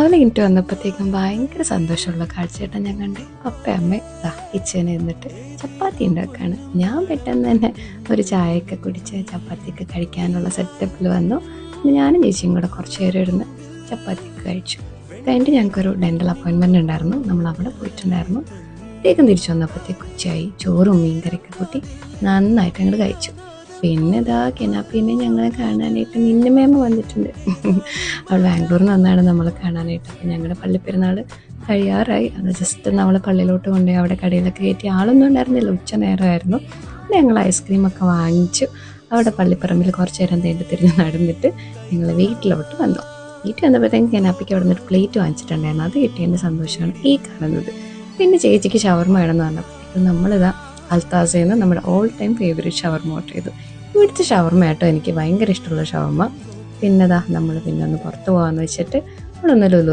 രാവിലെ ഇങ്ങോട്ട് വന്നപ്പോഴത്തേക്കും ഭയങ്കര സന്തോഷമുള്ള കാഴ്ചയായിട്ട് ഞാൻ കണ്ടേ. പപ്പയും അമ്മയും കിച്ചണിൽ ഇരുന്നിട്ട് ചപ്പാത്തി ഉണ്ടാക്കുകയാണ്. ഞാൻ പെട്ടെന്ന് തന്നെ ഒരു ചായയൊക്കെ കുടിച്ച് ചപ്പാത്തിയൊക്കെ കഴിക്കാനുള്ള സെറ്റപ്പിൽ വന്നു. ഞാനും ചേച്ചിയും കൂടെ കുറച്ച് നേരം ഇരുന്ന് ചപ്പാത്തിയൊക്കെ കഴിച്ചു. കഴിഞ്ഞിട്ട് ഞങ്ങൾക്കൊരു ഡെൻ്റൽ അപ്പോയിൻമെൻ്റ് ഉണ്ടായിരുന്നു. നമ്മൾ അവിടെ പോയിട്ടുണ്ടായിരുന്നു. വേഗം തിരിച്ചു വന്നപ്പോഴത്തേക്ക് ഉച്ചയായി. ചോറും മീൻകറിയൊക്കെ കൂട്ടി നന്നായിട്ട് അങ്ങോട്ട് കഴിച്ചു. പിന്നെ കെനാപ്പിനെ ഞങ്ങളെ കാണാനായിട്ട് മിന്നുമേമ വന്നിട്ടുണ്ട്. അവൾ ബാംഗ്ലൂരിൽ നിന്ന് വന്നാണ് നമ്മളെ കാണാനായിട്ട്. അപ്പം ഞങ്ങളുടെ പള്ളിപ്പെരുന്നാൾ കഴിയാറായി. അത് ജസ്റ്റ് നമ്മളെ പള്ളിയിലോട്ട് കൊണ്ടുപോയി അവിടെ കടയിലൊക്കെ കയറ്റി. ആളൊന്നും ഉണ്ടായിരുന്നില്ല, ഉച്ച നേരമായിരുന്നു. ഞങ്ങൾ ഐസ്ക്രീമൊക്കെ വാങ്ങിച്ചു. അവിടെ പള്ളിപ്പറമ്പിൽ കുറച്ച് നേരം തിരിഞ്ഞ് നടന്നിട്ട് ഞങ്ങൾ വീട്ടിലോട്ട് വന്നു. വീട്ടിൽ വന്നപ്പോഴത്തേക്കും കെനാപ്പിക്ക് അവിടെ നിന്നൊരു പ്ലേറ്റ് വാങ്ങിച്ചിട്ടുണ്ടായിരുന്നു. അത് കിട്ടിയതിൻ്റെ സന്തോഷമാണ് ഈ കാണുന്നത്. പിന്നെ ചേച്ചിക്ക് ഷവർമ വേണമെന്ന് പറഞ്ഞപ്പോഴത്തേക്കും നമ്മളിതാ അൽത്താസയിൽ നിന്ന് നമ്മുടെ ഓൾ ടൈം ഫേവറേറ്റ് ഷവർമ ഓർഡർ ചെയ്തു. ഇവിടുത്തെ ഷവർമ കേട്ടോ എനിക്ക് ഭയങ്കര ഇഷ്ടമുള്ള ഷവർമ. പിന്നെ നമ്മൾ പിന്നെ ഒന്ന് പുറത്ത് പോകാമെന്ന് വെച്ചിട്ട് നമ്മളൊന്ന് ലുലു